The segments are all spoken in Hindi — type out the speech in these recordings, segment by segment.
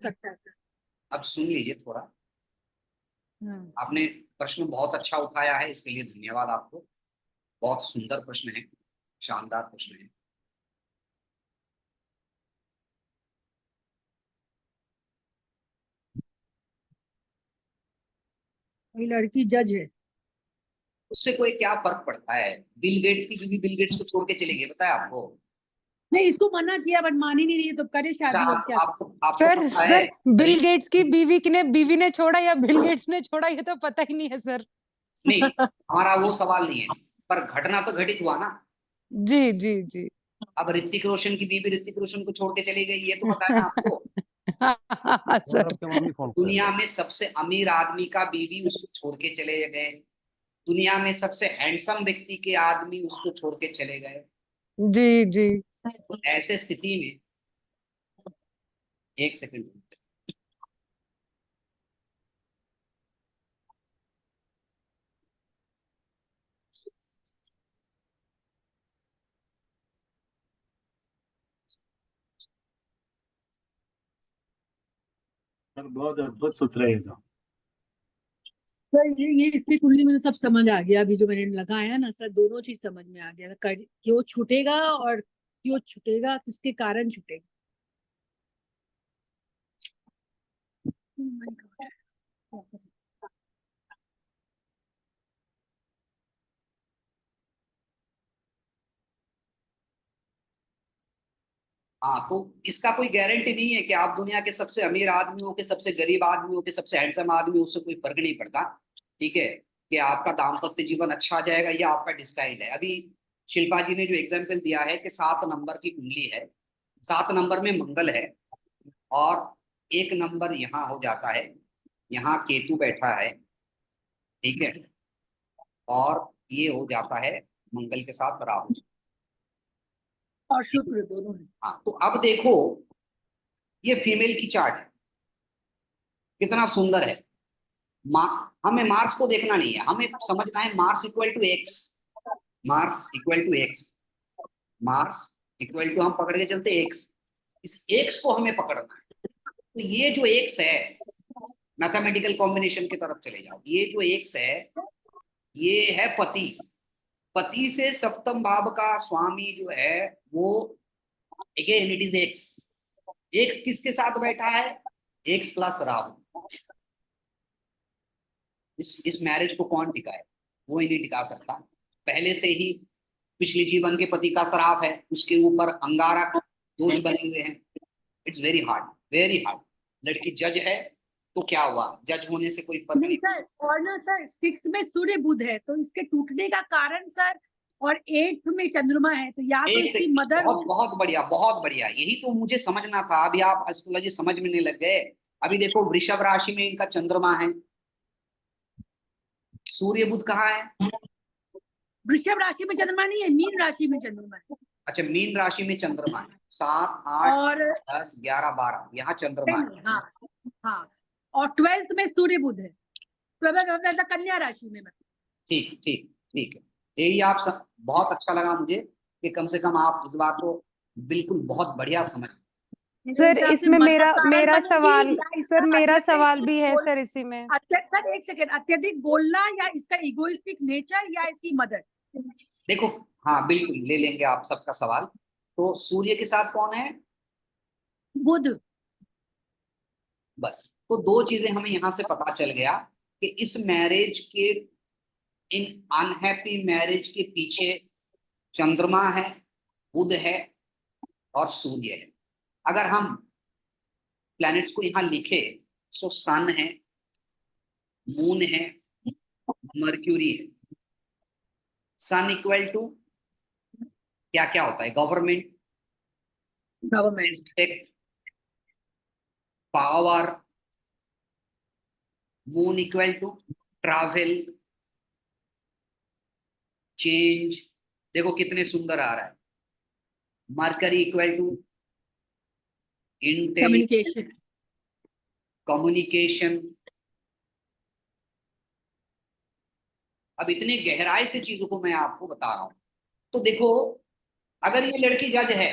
सकता है सर? अब सुन लीजिए थोड़ा। हाँ। आपने प्रश्न बहुत अच्छा उठाया है, इसके लिए धन्यवाद आपको। बहुत सुंदर प्रश्न है, शानदार प्रश्न है। वही लड़की जज है। उससे कोई क्या फर्क पड़ता है? बिल गेट्स की बीवी बिल गेट्स को छोड़ के चली गई, पता है आपको? नहीं, इसको मना किया बट मान ही नहीं रही है, तो करे अच्छा, शादी, और क्या। आपको आपको सर पता है? सर बिल गेट्स की बीवी ने छोड़ा या बिल गेट्स ने छोड़ा, ये तो पता ही नहीं है सर। नहीं, हमारा वो सवाल नहीं है, पर घटना तो घटित हुआ ना। जी जी जी। अब ऋतिक रोशन की बीवी ऋतिक रोशन को छोड़ के चली गई, ये तो पता है ना आपको? सर दुनिया में सबसे अमीर आदमी का बीवी उसको छोड़ के चले गए। दुनिया में सबसे हैंडसम व्यक्ति के आदमी उसको छोड़ के चले गए। जी जी। तो ऐसे स्थिति में, एक सेकंड, सर बहुत अद्भुत सूत्र है ये तो। सर ये इसकी कुंडली में तो सब समझ आ गया, अभी जो मैंने लगाया ना सर, दोनों चीज समझ में आ गया, क्यों छूटेगा और क्यों छूटेगा, किसके कारण छूटेगा। Oh my God. हाँ, तो इसका कोई गारंटी नहीं है कि आप दुनिया के सबसे अमीर आदमी हो, के सबसे गरीब आदमी हो, के सबसे हैंडसम आदमी हो, उससे कोई फर्क नहीं पड़ता। ठीक है, कि आपका दाम्पत्य जीवन अच्छा जाएगा, या आपका डिस्टाइल है। अभी शिल्पा जी ने जो एग्जाम्पल दिया है कि 7 नंबर की कुंडली है, 7 नंबर में मंगल है, और 1 नंबर यहाँ हो जाता है, यहाँ केतु बैठा है। ठीक है, और ये हो जाता है मंगल के साथ राहु। और शुक्र दोनों है। हाँ, तो अब देखो, ये फीमेल की चार्ट है, कितना सुंदर है। हमें मार्स को देखना नहीं है, हमें समझना है Mars equal to X. Mars equal to X, Mars equal to, हम पकड़ के चलते एक्स। इस एक्स को हमें पकड़ना है। तो ये जो एक्स है, मैथमेटिकल कॉम्बिनेशन की तरफ चले जाओ। ये जो एक्स है, ये है पति। पति से सप्तम भाव का स्वामी जो है वो, again it is x. X किसके साथ बैठा है? X plus Rahu. इस मैरिज को कौन टिकाए? वो ही नहीं टिका सकता। पहले से ही पिछले जीवन के पति का श्राप है, उसके ऊपर अंगारक दोष बने हुए हैं। It's very hard, very hard. लड़की जज है, तो क्या हुआ? जज होने से कोई फर्क नहीं नहीं। सर, और ना सर 6 में सूर्य बुध है, तो इसके टूटने का कारण सर, और 8 में चंद्रमा है, तो या तो एक से इसकी मदर बहुत बहुत बढ़िया, बहुत बढ़िया, यही तो मुझे समझना था। अभी आप एस्ट्रोलॉजी समझ में नहीं लग गए। अभी देखो, वृषभ राशि में इनका चंद्रमा है, सूर्य बुध कहाँ है? वृषभ राशि में चंद्रमा नहीं है, मीन राशि में चंद्रमा है। अच्छा, मीन राशि में चंद्रमा है। 7 8 और 10 11 12 यहाँ चंद्रमा है। हाँ हाँ, और 12th में सूर्य बुध है, 12th कन्या राशि में। ठीक ठीक ठीक है। यही आप बहुत अच्छा लगा मुझे कि कम से कम आप इस बात को बिल्कुल बहुत बढ़िया समझ। सर इसमें मेरा सवाल, सर मेरा सवाल भी है सर सर इसी में। सर एक सेकेंड, अत्यधिक बोलना या इसका इगोइस्टिक नेचर या इसकी मदर। देखो, हाँ बिल्कुल ले लेंगे आप सबका सवाल। तो सूर्य के साथ कौन है? बुध। बस, तो 2 चीजें हमें यहां से पता चल गया कि इस मैरिज के, इन अनहैप्पी मैरिज के पीछे चंद्रमा है, बुध है, और सूर्य है। अगर हम प्लैनेट्स को यहाँ लिखे, तो सन है, मून है, मर्क्यूरी है। सन इक्वल टू क्या क्या होता है? Government, respect, power. Moon equal to travel, change. देखो कितने सुंदर आ रहा है। Mercury equal to intelligence, communication. Communication. अब इतने गहराई से चीजों को मैं आपको बता रहा हूं। तो देखो, अगर ये लड़की जज है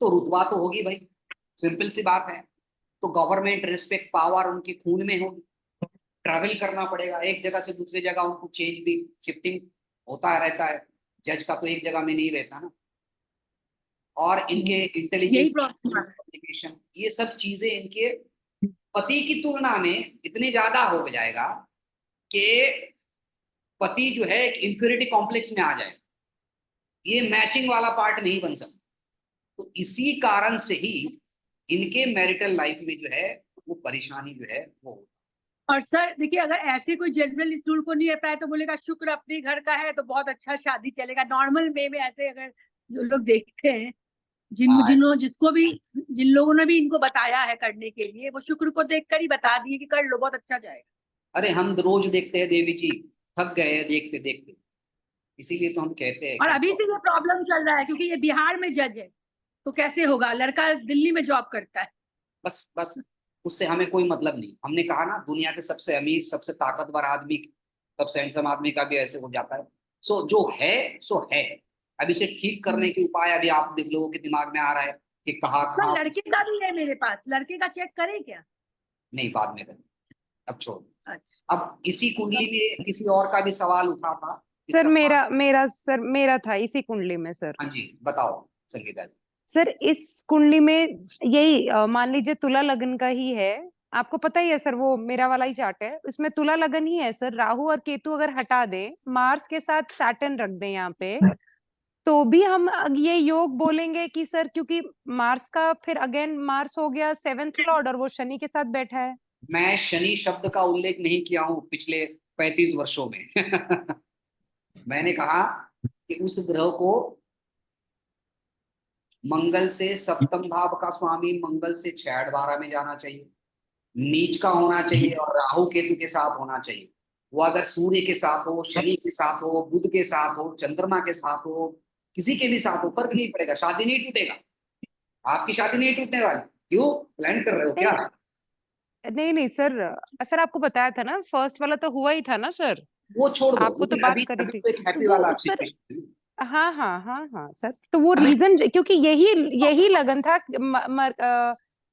तो रुतबा तो होगी भाई, सिंपल सी बात है। तो गवर्नमेंट रिस्पेक्ट पावर उनके खून में होगी, ट्रैवल करना पड़ेगा एक जगह से दूसरी जगह, उनको चेंज भी शिफ्टिंग होता रहता है, जज का तो एक जगह में नहीं रहता ना। और इनके यही इंटेलिजेंस, प्रॉब्लम है। कम्युनिकेशन, ये सब चीजें इनके पति की तुलना में इतनी ज्यादा हो जाएगा कि पति जो है एक इंफीरियरिटी कॉम्प्लेक्स में आ जाए, ये मैचिंग वाला पार्ट नहीं बन सकता। तो इसी कारण से ही इनके मैरिटल लाइफ में जो है वो परेशानी जो है वो। और सर देखिए, अगर ऐसे कोई जनरल इस रूल को नहीं पाए तो बोलेगा शुक्र अपने घर का है तो बहुत अच्छा शादी चलेगा। नॉर्मल वे में ऐसे अगर जो लोग देखते हैं, जिन लोगों ने भी इनको बताया है करने के लिए, वो शुक्र को देखकर ही बता दिए कि कर लो, बहुत अच्छा जाएगा। अरे हम रोज देखते हैं देवी जी, थक गए हैं देखते देखते, इसीलिए तो हम कहते हैं और कि अभी से ये प्रॉब्लम चल रहा है क्योंकि ये बिहार में जज है, तो कैसे होगा? लड़का दिल्ली में जॉब करता है। बस बस उससे हमें कोई मतलब नहीं। हमने कहा ना, दुनिया के सबसे अमीर, सबसे ताकतवर आदमी, सबसे हैंडसम आदमी का भी ऐसे हो जाता है। सो जो है सो है। अब इसे ठीक करने के उपाय अभी आप देख लोगों के दिमाग में आ रहा है कि कहाँ सर कहाँ। लड़के का भी है मेरे पास, लड़के का चेक करें क्या? नहीं, बाद में करें, अब छोड़। अच्छा अब इसी कुंडली में किसी और का भी सवाल उठा था, सर इसका मेरा मेरा सर मेरा था इसी कुंडली में सर। हाँ जी बताओ संगीता जी। सर इस कुंडली में यही मान लीजिए तुला लगन का ही है। आपको पता ही है सर, वो मेरा वाला ही चार्ट है, इसमें तुला लगन ही है सर। राहु और केतु अगर हटा दे, मार्स के साथ सैटर्न रख दें यहाँ पे, तो भी हम ये योग बोलेंगे कि सर, क्योंकि मार्स का फिर अगेन मार्स हो गया सेवेंथ लॉर्ड और वो शनि के साथ बैठा है। मैं शनि शब्द का उल्लेख नहीं किया हूं पिछले 35 वर्षों में। मैंने कहा कि उस ग्रह को मंगल से, सप्तम भाव का स्वामी मंगल से 6-8-12 में जाना चाहिए, नीच का होना चाहिए और राहु केतु के साथ होना चाहिए। वो अगर सूर्य के साथ हो, शनि के साथ हो, बुध के साथ हो, चंद्रमा के साथ हो, किसी के भी साथ हो, फर्क नहीं पड़ेगा, शादी नहीं टूटेगा। आपकी शादी नहीं टूटने वाली। क्यों प्लान कर रहे हो क्या? नहीं नहीं नहीं सर, सर आपको बताया था ना, फर्स्ट वाला तो हुआ ही था ना सर, वो छोड़ दो, आपको तो लेकिन बात अभी करी अभी थी। तो एक तो हैप्पी वाला वो सर, सिचुएशन है। हाँ हाँ हाँ हाँ सर, तो वो अभी रीजन क्योंकि यही यही लगन था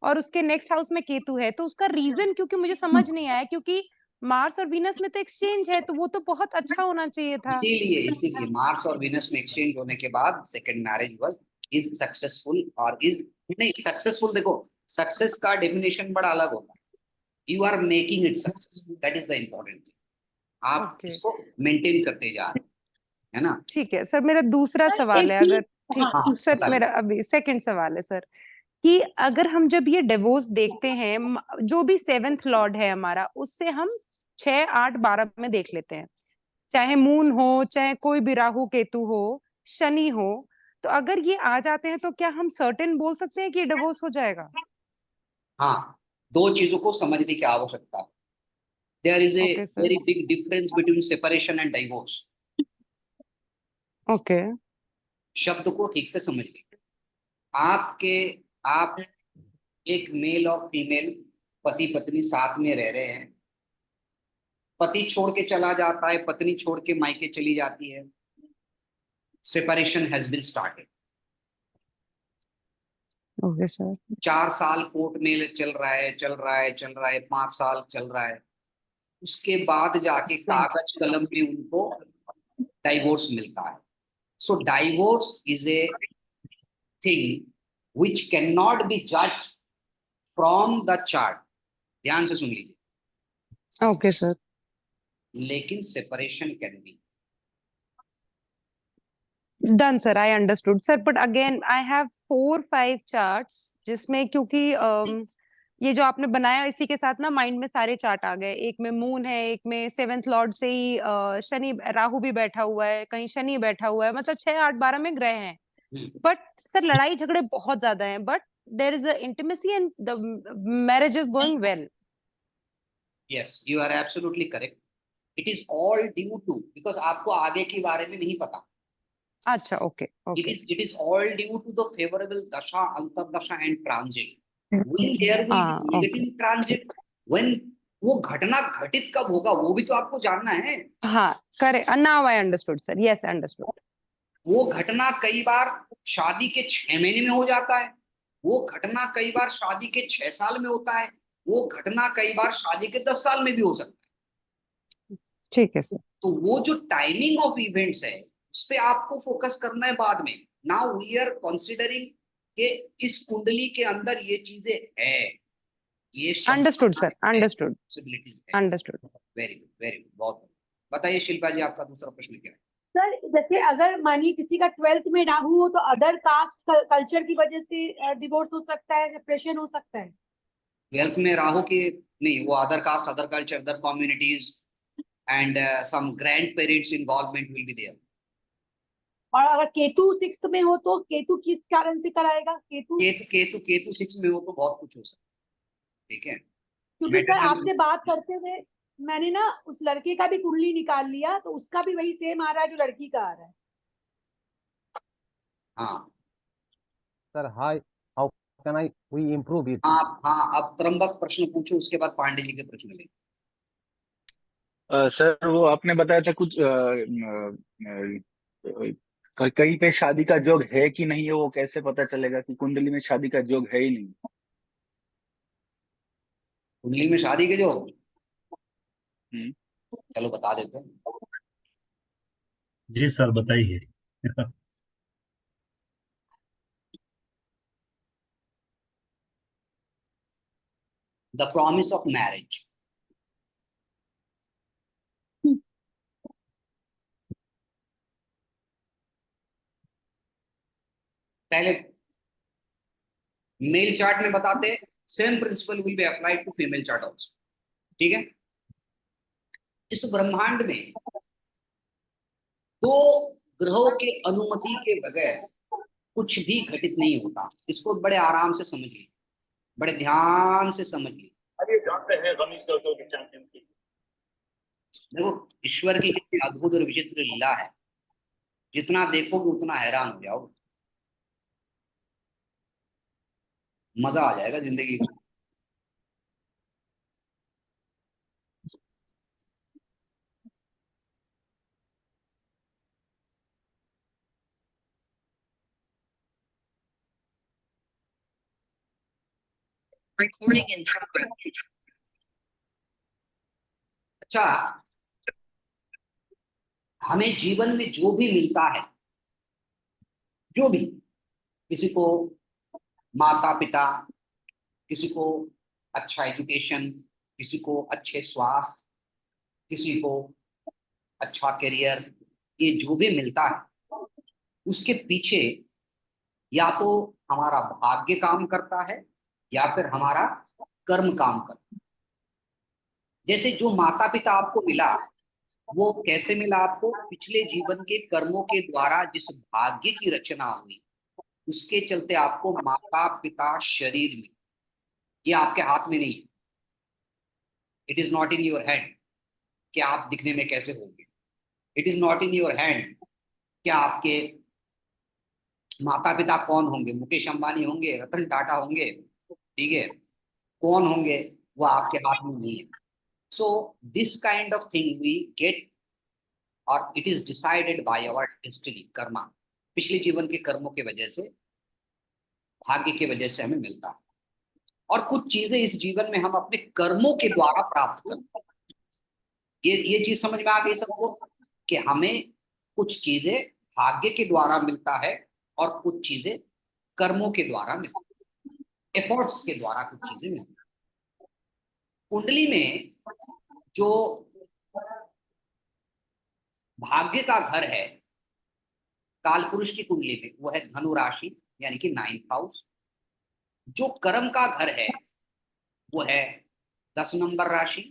और उसके नेक्स्ट हाउस में केतु है, तो उसका रीजन क्योंकि मुझे समझ नहीं आया, क्योंकि मार्स और वीनस में तो एक्सचेंज है, तो वो तो बहुत अच्छा होना चाहिए था। इसीलिए मार्स और विनस में एक्सचेंज होने के बाद second marriage was is successful और इज नहीं सक्सेसफुल। देखो, सक्सेस का डेफिनेशन बड़ा अलग होता है। You are making it successful, that is the important thing. आप ओके इसको मेंटेन करते जा रहे हैं, है ना? ठीक है सर, मेरा दूसरा सर सवाल एक है, अगर चीज, ठीक हाँ सर, बताइए। मेरा अभी सेकंड सवाल है सर, कि अगर हम जब ये डिवोर्स देखते हैं, जो भी सेवेंथ लॉर्ड है हमारा, उससे हम 6, 8, 12 में देख लेते हैं, चाहे मून हो, चाहे कोई भी राहु केतु हो, शनि हो, तो अगर ये आ जाते हैं तो क्या हम सर्टेन बोल सकते हैं कि डिवोर्स हो जाएगा? हाँ, दो चीजों को समझने की आवश्यकता है। There is a okay sir. Very big difference between separation and divorce. Okay शब्द को ठीक से समझिए। आपके आप एक मेल और फीमेल पति पत्नी साथ में रह रहे हैं, पति छोड़ के चला जाता है, पत्नी छोड़ के मायके चली जाती है, separation has been started. Okay sir. 4 साल कोर्ट में चल रहा है, चल रहा है, चल रहा है, 5 साल चल रहा है, उसके बाद जाके कागज कलम में उनको डाइवोर्स मिलता है। So divorce is a thing which can not be judged from the chart. ध्यान से सुन लीजिए। Okay sir. लेकिन separation can be. Done sir, I understood sir, but again I have 4, 5 charts जिसमें, क्योंकि ये जो आपने बनाया इसी के साथ ना माइंड में सारे चार्ट आ गए। एक में मून है, एक में सेवेंथ लॉर्ड से ही शनि राहु भी बैठा हुआ है, कहीं शनि बैठा हुआ है, मतलब 6, 8, 12 में ग्रह हैं। बट सर लड़ाई झगड़े बहुत ज्यादा हैं, but there is a intimacy and the marriage is going well. Yes, you are absolutely correct. It is all due to, because आपको आगे के बारे में नहीं पता। अच्छा okay okay. It is all due to the favorable dasha, antardasha and transit. When there will be हाँ ओके negative transit, when वो घटना घटित कब होगा वो भी तो आपको जानना है। हाँ correct, now I understood sir, yes understood. वो घटना कई बार शादी के 6 महीने में हो जाता है, वो घटना कई बार शादी के 6 साल में होता है, वो घटना कई बार शादी के 10 साल में भी हो सकता है। ठीक है सर। तो वो जो टाइमिंग ऑफ इवेंट्स है उस पे आपको फोकस करना है बाद में। नाउ वी आर कंसिडरिंग कि इस कुंडली के अंदर ये चीजें है, ये अंडरस्टूड सर, अंडरस्टूड, पॉसिबिलिटीज है। Understood. Very good, very good, बहुत बढ़िया। बताइए शिल्पा जी, आपका दूसरा प्रश्न क्या है? सर जैसे अगर मानिए किसी का 12th में राहु हो तो अदर कास्ट कल्चर की वजह से डिवोर्स हो सकता है, सेपरेशन हो सकता है। 12th में राहु की नहीं, वो other caste, other culture, other communities and some grandparents involvement will be there. और अगर केतु 6th में हो तो केतु किस कारण से कराएगा? केतु केतु केतु केतु 6 में हो तो बहुत कुछ हो सकता है, ठीक है। क्योंकि सर मैटरनल, आपसे बात करते हुए मैंने ना उस लड़के का भी कुंडली निकाल लिया तो उसका भी वही सेम आ रहा है जो लड़की का आ रहा है। हाँ Sir, hi. How can we improve it? आप, हाँ अब त्रंबक प्रश्न पूछो, उसके बाद पांडे जी के प्रश्न लेंगे। सर वो आपने बताया था कुछ कहीं पे शादी का योग है कि नहीं है, वो कैसे पता चलेगा कि कुंडली में शादी का योग है ही नहीं? कुंडली में शादी के जो, हम्म। चलो बता देते हैं। जी सर बताइए। द प्रॉमिस ऑफ मैरिज, पहले मेल चार्ट में बताते, same principle will be applied to female chart also, ठीक है। इस ब्रह्मांड में दो ग्रहों के अनुमति के बगैर कुछ भी घटित नहीं होता। इसको बड़े आराम से समझ लीजिए, बड़े ध्यान से समझ लीजिए। अरे जानते हैं हम इस दौर के चैंपियन की। देखो ईश्वर की कितनी अद्भुत और विचित्र लीला है, जितना देखोगे उतना हैरान हो जाओगे, मजा आ जाएगा जिंदगी में। Recording in progress. अच्छा, हमें जीवन में जो भी मिलता है, जो भी, किसी को माता पिता, किसी को अच्छा एजुकेशन, किसी को अच्छे स्वास्थ्य, किसी को अच्छा करियर, ये जो भी मिलता है उसके पीछे या तो हमारा भाग्य काम करता है या फिर हमारा कर्म काम करता है। जैसे जो माता पिता आपको मिला, वो कैसे मिला आपको? पिछले जीवन के कर्मों के द्वारा जिस भाग्य की रचना हुई उसके चलते आपको माता पिता शरीर में, ये आपके हाथ में नहीं है। It is not in your hand कि आप दिखने में कैसे होंगे। It is not in your hand क्या आपके माता पिता कौन होंगे, मुकेश अंबानी होंगे, रतन टाटा होंगे, ठीक है, कौन होंगे, वो आपके हाथ में नहीं है। So this kind of thing we get और it is decided by our destiny, karma. पिछले जीवन के कर्मों के वजह से, भाग्य के वजह से हमें मिलता है। और कुछ चीजें इस जीवन में हम अपने कर्मों के द्वारा प्राप्त करते हैं। ये चीज समझ में आ गई सबको कि हमें कुछ चीजें भाग्य के द्वारा मिलता है और कुछ चीजें कर्मों के द्वारा मिलती है, एफर्ट्स के द्वारा कुछ चीजें मिलती है। कुंडली में जो भाग्य का घर है कालपुरुष की कुंडली में, वो है धनु राशि यानी कि 9th हाउस। जो कर्म का घर है वो है 10 नंबर राशि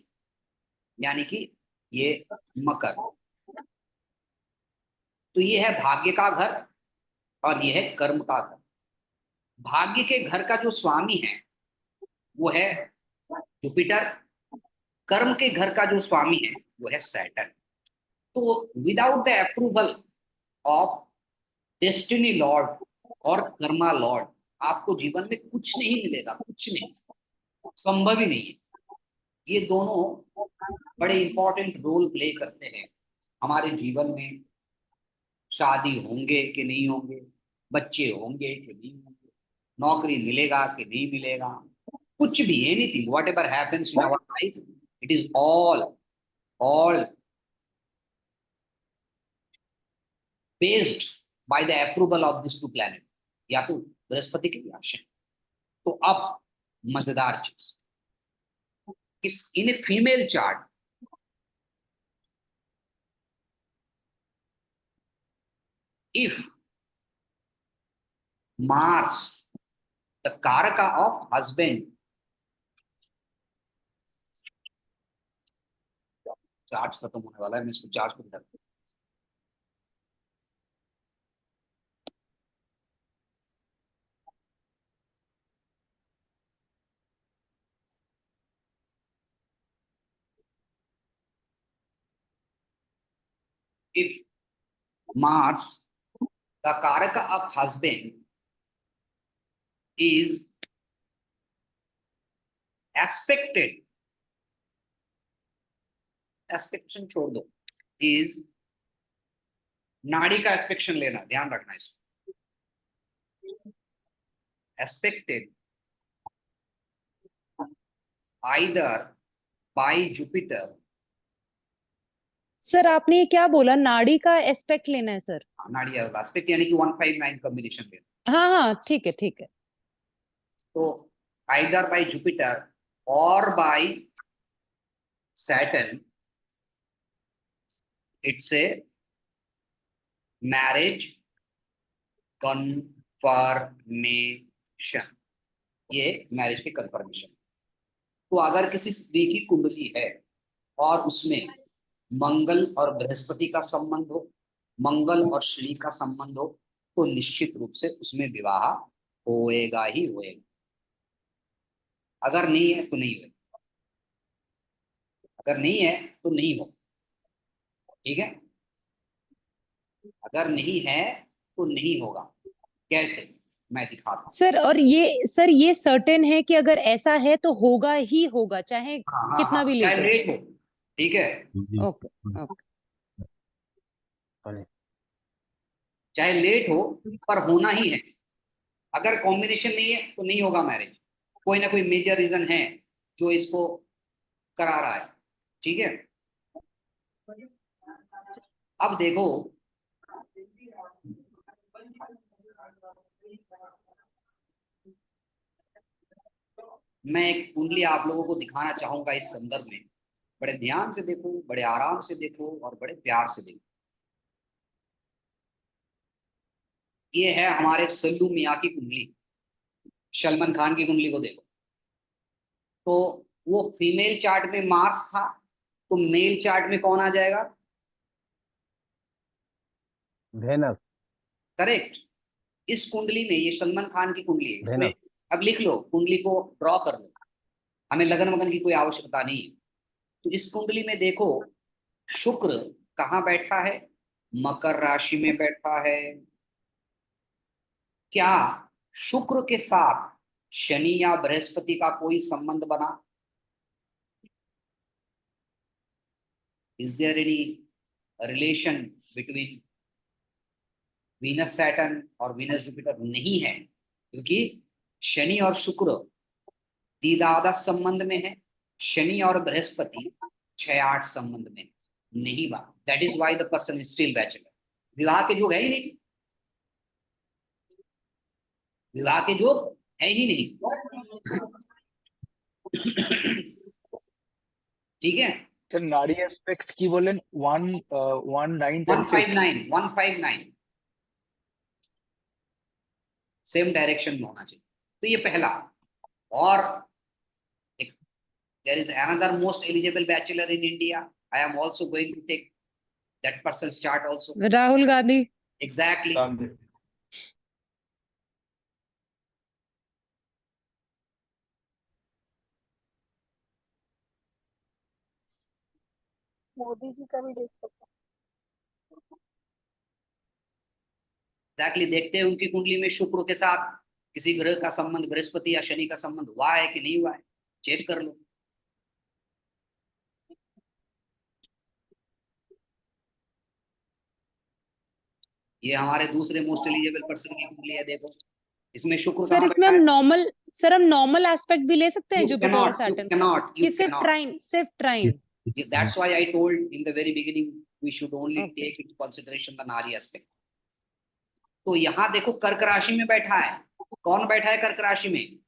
यानी कि ये मकर। तो ये है भाग्य का घर और ये है कर्म का घर। भाग्य के घर का जो स्वामी है वो है जुपिटर, कर्म के घर का जो स्वामी है वो है सैटर्न। तो without the approval of destiny Lord और कर्मा लॉर्ड आपको जीवन में कुछ नहीं मिलेगा, कुछ नहीं, संभव ही नहीं है। ये दोनों बड़े इंपॉर्टेंट रोल प्ले करते हैं हमारे जीवन में। शादी होंगे कि नहीं होंगे, बच्चे होंगे कि नहीं होंगे, नौकरी मिलेगा कि नहीं मिलेगा, कुछ भी, anything, whatever happens in our life, it is all based by the approval of this two planet, या तो बृहस्पति के या शनि। तो अब मजेदार चीज, इस in a female chart, if Mars the karaka of husband, charge खत्म होने वाला है, मैं इसको चार्ज कर देता हूं। If Mars, the Karaka of husband, is aspected, एस्पेक्शन छोड़ दो, is नाड़ी का एस्पेक्शन लेना, ध्यान रखना इसको, aspected either by Jupiter, sir आपने ये क्या बोला, नाड़ी का एस्पेक्ट लेना है सर? नाड़ी एस्पेक्ट यानी कि 159 कॉम्बिनेशन लेना, हाँ हाँ ठीक है ठीक है। तो either by Jupiter or by Saturn, it's a marriage confirmation, ये मैरिज की कंफर्मेशन। तो अगर किसी स्त्री की कुंडली है और उसमें मंगल और बृहस्पति का संबंध हो, मंगल और शनि का संबंध हो, तो निश्चित रूप से उसमें विवाह होएगा ही होएगा, अगर नहीं है तो नहीं होगा, अगर नहीं है तो नहीं हो, ठीक है, अगर नहीं है तो नहीं होगा। कैसे, मैं दिखाता हूँ। सर और ये सर्टेन है कि अगर ऐसा है तो होगा ही होगा, चाहे हाँ कितना भी चाहे लेट लेट हो, ठीक है, हो। Okay okay. चाहे लेट हो पर होना ही है, अगर कॉम्बिनेशन नहीं है तो नहीं होगा मैरिज, कोई ना कोई मेजर रीजन है जो इसको करा रहा है, ठीक है। अब देखो, मैं एक कुंडली आप लोगों को दिखाना चाहूंगा इस संदर्भ में, बड़े ध्यान से देखो, बड़े आराम से देखो और बड़े प्यार से देखो। ये है हमारे सल्लू मियां की कुंडली, सलमान खान की कुंडली को देखो, तो वो फीमेल चार्ट में मार्स था, तो मेल चार्ट में कौन आ जाएगा? वेनस। करेक्ट। इस कुंडली में, ये सलमान खान की कुंडली है, इसमें वेनस। अब लिख लो, कुंडली को ड्रॉ कर लो, हमें लगन वगन की कोई आवश्यकता नहीं है। तो इस कुंडली में देखो, शुक्र कहाँ बैठा है? मकर राशि में बैठा है। क्या शुक्र के साथ शनि या बृहस्पति का कोई संबंध बना? Is there any relation between Venus Saturn और वीनस जुपिटर? नहीं है, क्योंकि शनि और शुक्र दीदादा संबंध में है, शनि और बृहस्पति 6-8 संबंध में नहीं बा, that is why the person is still bachelor. विवाह के योग है ही नहीं, विवाह के योग है ही नहीं, ठीक है। सर नाड़ी एस्पेक्ट की बोले 119 159 सेम डायरेक्शन में होना चाहिए, तो ये पहला। और एक, there is another most eligible bachelor in India, I am also going to take that person's chart also. Rahul Gandhi. Exactly. Modi ji का भी देख सकते एग्जैक्टली, देखते हैं उनकी कुंडली में शुक्र के साथ किसी ग्रह का संबंध, बृहस्पति या शनि का संबंध हुआ है कि नहीं हुआ है, चेक कर लो। ये हमारे दूसरे मोस्ट एलिजिबल पर्सन की कुंडली है, देखो इसमें शुक्र सर कहाँ इसमें बैठा हम है? नॉर्मल सर हम नॉर्मल एस्पेक्ट भी ले सकते हैं You जुपिटर और cannot, you सैटर्न का, cannot, कि you सिर्फ cannot. ट्राइन, सिर्फ ट्राइन? That's why I told in the very beginning we should only Okay. take into consideration the Nari aspect. तो यहाँ देखो कर्क राशि में बैठा है, कौन बैठा है कर्क राशि में?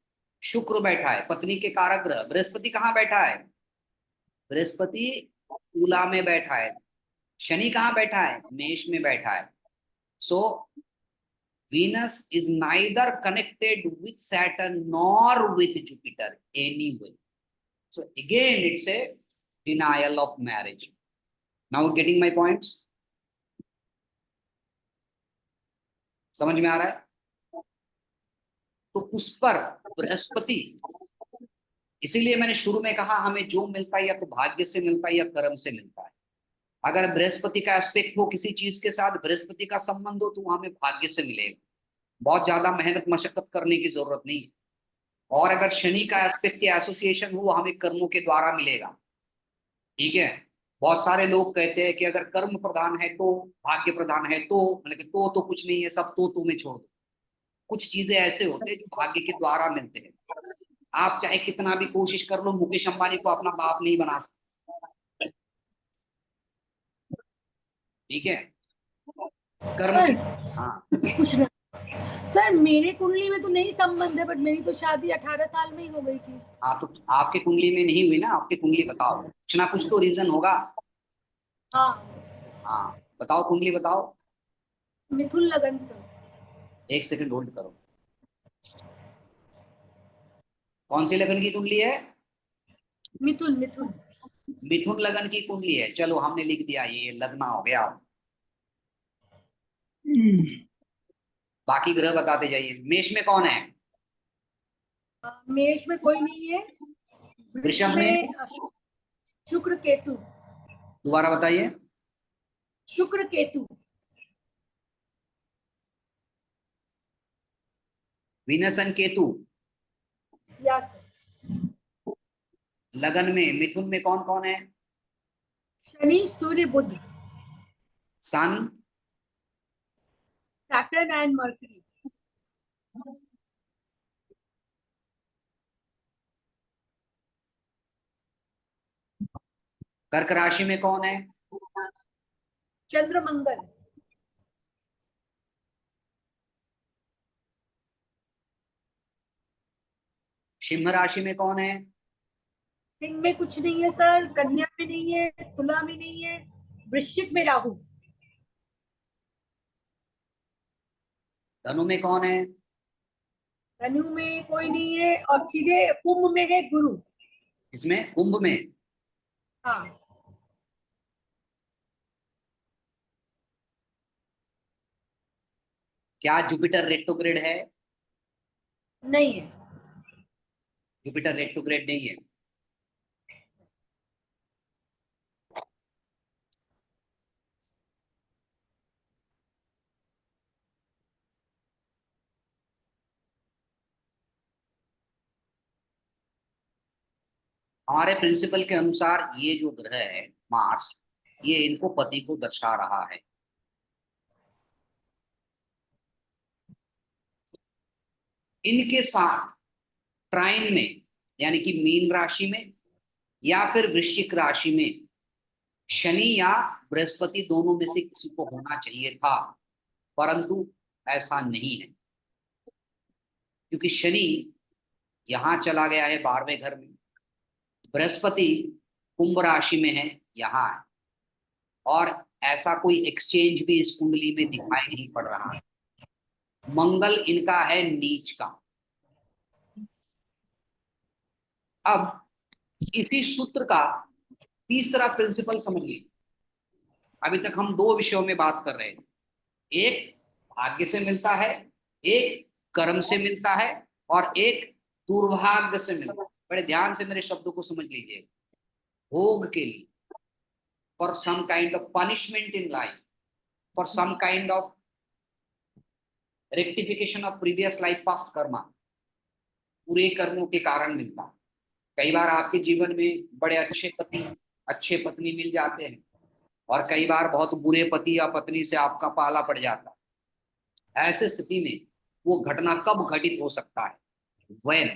शुक्र बैठा है, पत्नी के कारक ग्रह। बृहस्पति कहाँ बैठा है? बृहस्पति तुला में बैठा है। शनि कहाँ बैठा है? मेष में बैठा है। सो Venus is neither connected with Saturn nor with Jupiter anyway. So again, it's a denial of marriage. Now getting my points? समझ में आ रहा है? तो उस पर बृहस्पति, इसीलिए मैंने शुरू में कहा हमें जो मिलता है या तो भाग्य से मिलता है या कर्म से मिलता है। अगर बृहस्पति का एस्पेक्ट हो किसी चीज के साथ, बृहस्पति का संबंध हो, तो हमें भाग्य से मिलेगा, बहुत ज्यादा मेहनत मशक्कत करने की जरूरत नहीं है। और अगर शनि का एस्पेक्ट या एसोसिएशन हो, हमें कर्मों के द्वारा मिलेगा। ठीक है, बहुत सारे लोग कहते हैं कि अगर कर्म प्रधान है तो भाग्य प्रधान है, तो मतलब कि तो कुछ नहीं है, सब तो में छोड़ दो। कुछ चीजें ऐसे होते हैं जो भाग्य के द्वारा मिलते हैं। आप चाहे कितना भी कोशिश कर लो, मुकेश अंबानी को अपना बाप नहीं बना सकते। ठीक है, कर्म। हाँ कुछ सर, मेरे कुंडली में तो नहीं संबंध है, बट मेरी तो शादी 18 साल में ही हो गई थी। हाँ, तो आपके कुंडली में नहीं हुई ना, आपकी कुंडली बताओ, कुछ ना कुछ तो रीजन होगा। हाँ हाँ बताओ, कुंडली बताओ। मिथुन लगन सर। एक सेकंड होल्ड करो। कौन सी लगन की कुंडली है? मिथुन मिथुन मिथुन लगन की कुंडली है। चलो हमने लिख दिया, ये लगना हो गया। बाकी ग्रह बताते जाइए। मेष में कौन है? मेष में कोई नहीं है। वृषभ में? शुक्र केतु। दोबारा बताइए। Shukra Ketu. Venus and Ketu. Yes. लगन में मिथुन में कौन कौन है? Shani, Surya, Budh. Sun? Saturn and Mercury. कर्क राशि में कौन है? चंद्र, मंगल। सिंह राशि में कौन है? सिंह में कुछ नहीं है सर, कन्या में नहीं है, तुला में नहीं है, वृश्चिक में राहु। धनु में कौन है? धनु में कोई नहीं है, और सीधे कुंभ में है गुरु। इसमें कुंभ में? हाँ। क्या जुपिटर रेट्रोग्रेड है? नहीं है। जुपिटर रेट्रोग्रेड नहीं है। हमारे प्रिंसिपल के अनुसार ये जो ग्रह है मार्स, ये इनको पति को दर्शा रहा है। इनके साथ ट्राइन में, यानी कि मीन राशि में या फिर वृश्चिक राशि में शनि या बृहस्पति दोनों में से किसी को होना चाहिए था, परंतु ऐसा नहीं है, क्योंकि शनि यहां चला गया है 12वें घर में, बृहस्पति कुंभ राशि में है, यहाँ है, और ऐसा कोई एक्सचेंज भी इस कुंडली में दिखाई नहीं पड़ रहा है। मंगल इनका है नीच का। अब इसी सूत्र का तीसरा प्रिंसिपल समझिए। अभी तक हम दो विषयों में बात कर रहे हैं, एक भाग्य से मिलता है, एक कर्म से मिलता है, और एक दुर्भाग्य से मिलता है। बड़े ध्यान से मेरे शब्दों को समझ लीजिए। भोग के लिए, for some kind of punishment in life, for some kind of rectification of previous life past karma, पूरे कर्मों के कारण मिलता है। कई बार आपके जीवन में बड़े अच्छे पति, अच्छे पत्नी मिल जाते हैं, और कई बार बहुत बुरे पति या पत्नी से आपका पाला पड़ जाता है। ऐसे स्थिति में वो घटना कब घटित हो सकता है, when.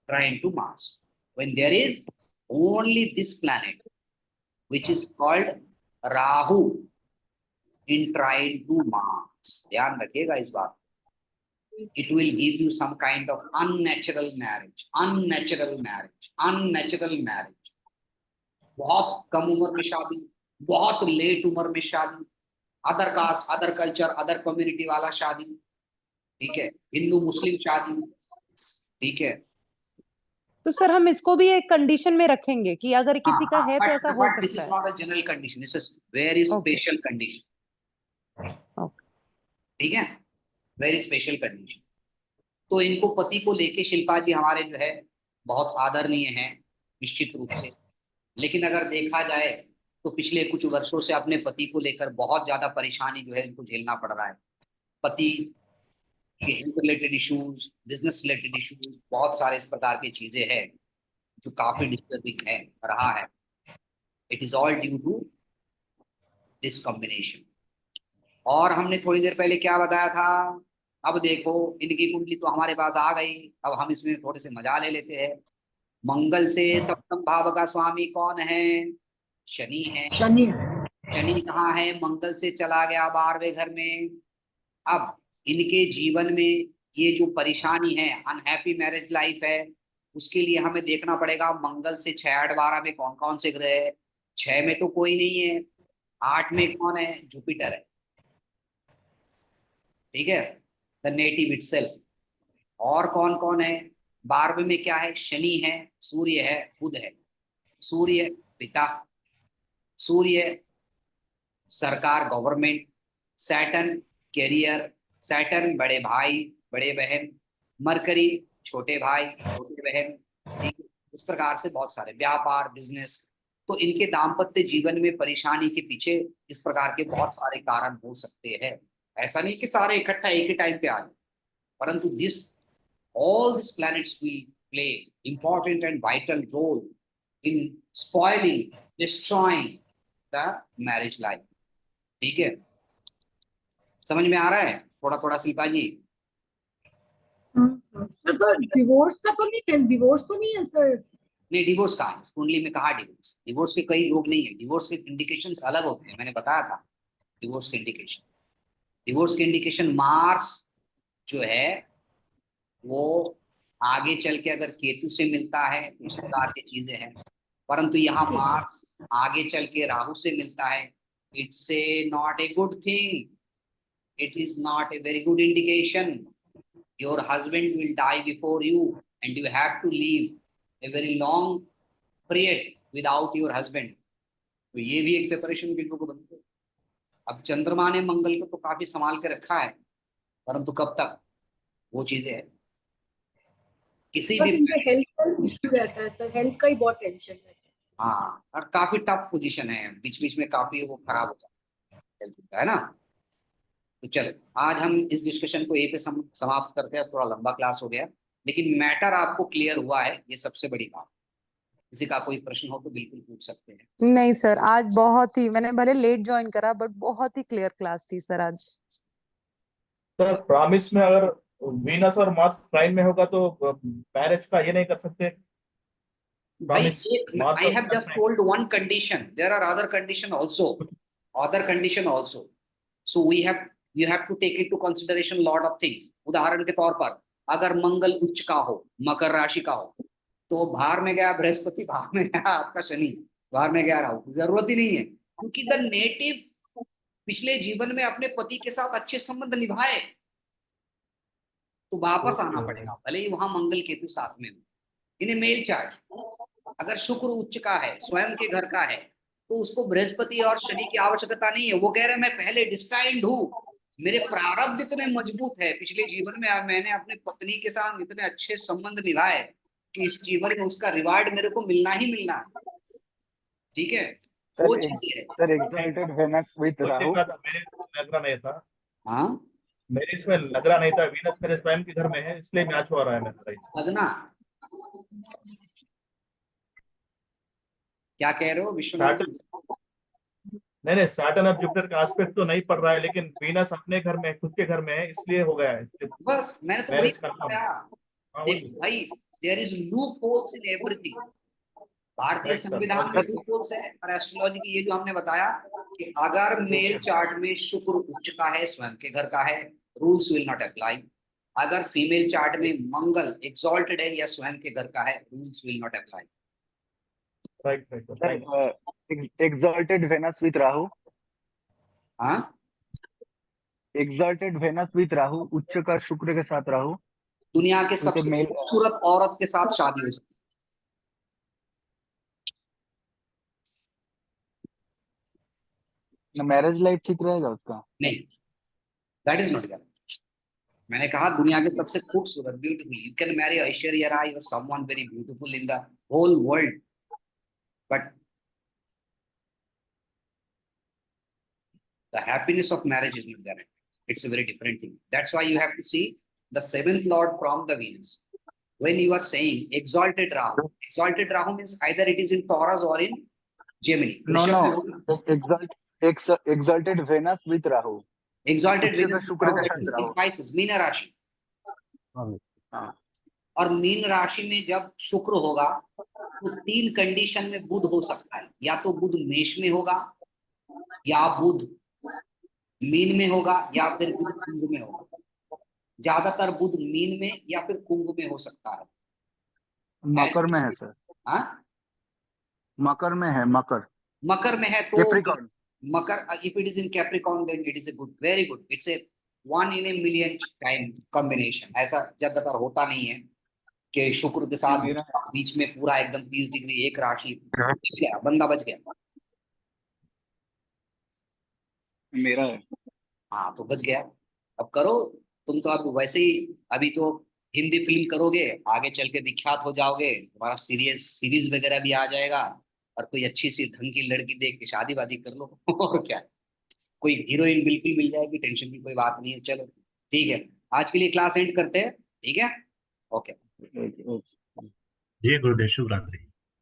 Trine to Mars, when there is only this planet which is called Rahu in trine to Mars. ध्यान रखिएगा इस बात. It will give you some kind of unnatural marriage, unnatural marriage, unnatural marriage. बहुत कम उम्र में शादी, बहुत लेट उम्र में शादी, other caste, other culture, other community वाला शादी, ठीक है, हिंदू मुस्लिम शादी, ठीक है. तो सर हम इसको भी एक कंडीशन में रखेंगे कि अगर किसी का है तो ऐसा हो But this सकता is है. not a general condition. This is very Okay. special condition. Okay. ठीक है, वेरी स्पेशल कंडीशन. तो इनको पति को लेके शिल्पा जी हमारे जो है बहुत आदरणीय हैं निश्चित रूप से. लेकिन अगर देखा जाए तो पिछले कुछ वर्षों से अपने पति को लेकर बहुत ज्यादा परेशानी जो है इनको झेलना पड़ रहा है. पति के health related issues, business related issues, बहुत सारे इस प्रकार की चीजें हैं जो काफी डिस्टर्बिंग है रहा है. It is all due to this combination. और हमने थोड़ी देर पहले क्या बताया था, अब देखो इनकी कुंडली तो हमारे पास आ गई, अब हम इसमें थोड़े से मजा ले लेते हैं. मंगल से सप्तम भाव का स्वामी कौन है, शनि है. शनि. शनि कहाँ है, मंगल से चला गया 12वें घर में. अब इनके जीवन में ये जो परेशानी है, अनहैप्पी मैरिज लाइफ है, उसके लिए हमें देखना पड़ेगा मंगल से 6, 8, 12 में कौन कौन से ग्रह है. 6 में तो कोई नहीं है, 8 में कौन है, जुपिटर है. ठीक है, द नेटिव इटसेल्फ. और कौन कौन है, 12वें में क्या है, शनि है, सूर्य है, बुध है. सूर्य पिता, सूर्य सरकार, गवर्नमेंट. सैटर्न कैरियर, सैटर्न बड़े भाई बड़े बहन. मरकरी छोटे भाई छोटे बहन. ठीक है, इस प्रकार से बहुत सारे व्यापार, बिजनेस. तो इनके दाम्पत्य जीवन में परेशानी के पीछे इस प्रकार के बहुत सारे कारण हो सकते हैं. ऐसा नहीं कि सारे इकट्ठा एक ही टाइम पे आ जाए, परंतु all these planets will play important and vital role in spoiling, destroying the marriage life. ठीक है, समझ में आ रहा है थोड़ा थोड़ा शिल्पा जी? सर तो डिवोर्स का तो नहीं है, डिवोर्स तो नहीं है सर. नहीं, डिवोर्स कहाँ है, कुंडली में कहाँ डिवोर्स. डिवोर्स के कई योग नहीं है, डिवोर्स के इंडिकेशंस अलग होते हैं, मैंने बताया था. डिवोर्स के इंडिकेशन मार्स जो है वो आगे चल के अगर केतु से मिलता है तो इस प्रकार की चीजें हैं. परंतु यहाँ मार्स आगे चल के राहु से मिलता है. It's a not a good thing. It is not a very good indication. Your husband will die before you and you have to live a very long period without your husband. तो ये भी एक सेपरेशन बिंदु को बनते हैं. अब चंद्रमा ने मंगल को तो काफी संभाल के रखा है, परंतु कब तक, वो चीजें है. किसी बस भी इनका हेल्थ का इश्यू रहता है सर, हेल्थ का ही बहुत टेंशन है. हाँ, और काफी टफ पोजीशन है, बीच बीच में काफी वो खराब होता है ना. तो चलो आज हम इस डिस्कशन को यहीं पे समाप्त करते हैं. थोड़ा लंबा क्लास हो गया, लेकिन मैटर आपको क्लियर हुआ है, ये सबसे बड़ी बात. किसी का कोई प्रश्न हो तो बिल्कुल पूछ सकते हैं. नहीं सर, आज बहुत ही, मैंने भले लेट ज्वाइन करा बट बहुत ही क्लियर क्लास थी सर आज. सर प्रॉमिस में अगर वीनस और मार्स ट्राइन में होगा तो मैरिज का ये नहीं कर सकते. भाई, Mars I have और just told one condition. There are other condition also. So you have to take into consideration lot of things. उदाहरण के तौर पर अगर मंगल उच्च का हो, मकर राशि का हो, तो भार में गया बृहस्पति, भार में गया आपका शनि, भार में गया राहु. जरूरत ही नहीं है, क्योंकि द नेटिव पिछले जीवन में अपने पति के साथ अच्छे संबंध निभाए तो वापस आना पड़ेगा, भले ही वहां मंगल केतु साथ में हो. इन्हें मेल चार्ट अगर शुक्र उच्च का है, स्वयं के घर का है, तो उसको बृहस्पति और शनि की आवश्यकता नहीं है. वो कह रहे हैं मैं पहले डिस्टाइंड हूँ, मेरे प्रारब्ध इतने मजबूत है, पिछले जीवन में मैंने अपने पत्नी के साथ इतने अच्छे संबंध निभाए कि इस जीवन में उसका रिवार्ड मेरे को मिलना ही मिलना है. ठीक है, वो चीज है. Sir excited Venus with Rahu. मेरे लग रहा नहीं था. हाँ, मेरे इसमें लग रहा नहीं था. वीनस मेरे स्वयं के घर में है, इसलिए मैच हो रहा है मेरा. लगना क्या कह रहे हो विश्वनाथ? नहीं नहीं, सैटर्न और जुपिटर का एस्पेक्ट तो नहीं पड़ रहा है, लेकिन वीनस अपने घर में, खुद के घर में है, इसलिए हो गया है बस मैंने तो वही मैरिज करना। बताया। हाँ देखो वही। भाई, there is loopholes in everything. भारतीय Right, sir. संविधान में लूप होल्स है, और एस्ट्रोलॉजी की ये जो हमने बताया कि अगर मेल चार्ट में शुक्र उच्च का है, स्वयं के घर का है, रूल्स विल नॉट अप्लाई। अगर फीमेल चार्ट में मंगल एक्सॉल्टेड है या स्वयं के घर का है, rules will not apply. Right right sir thank exalted Venus with Rahu, हाँ, exalted Venus with राहु, उच्च का शुक्र के साथ राहु, दुनिया के उनके सबसे मेल खूबसूरत औरत के साथ शादी हो सकती मैरिज लाइफ ठीक रहेगा उसका? है। नहीं, दैट इज नॉट गैर। मैंने कहा दुनिया के सबसे खूबसूरत, beautiful, you can marry Aishwarya Rai और someone very beautiful in the whole world, but the happiness of marriage is not guaranteed. It's a very different thing. That's why you have to see the seventh lord from the Venus. When you are saying exalted Rahu means either it is in Taurus or in Gemini. No, वृषभ में no. होगा। Exalted Venus with Rahu, Exalted उच्च का Venus शुक्र के that साथ is in Rahu. Pisces, mean राशि। हाँ, और मीन राशि में जब शुक्र होगा तो तीन कंडीशन में बुध हो सकता है, या तो बुध मेष में होगा, या बुध मीन में होगा, या फिर बुध कुंभ में होगा। ज्यादातर बुध मीन में या फिर कुंभ में हो सकता है। मकर में है सर, हाँ, मकर में है, मकर, मकर में है तो कैप्रिकॉर्न। मकर, if it is in Capricorn then it is a good, very good, it's a 1 in a million time combination. ऐसा ज्यादातर होता नहीं है कि शुक्र के साथ मेरा बीच में पूरा एकदम 30 डिग्री एक राशि, बच गया बंदा, बच गया। मेरा है। हाँ तो बच गया। अब करो, तुम तो अब वैसे ही अभी तो हिंदी फिल्म करोगे, आगे चल के विख्यात हो जाओगे, तुम्हारा सीरीज वगैरह भी आ जाएगा, और कोई अच्छी सी ढंग की लड़की देख के शादी वादी कर लो और क्या, कोई हीरोइन बिल्कुल मिल जाएगी, टेंशन की कोई बात नहीं है। चलो ठीक है, आज के लिए क्लास एंड करते हैं, ठीक है, ओके। जी गुरुदेव, शुभ रात्रि।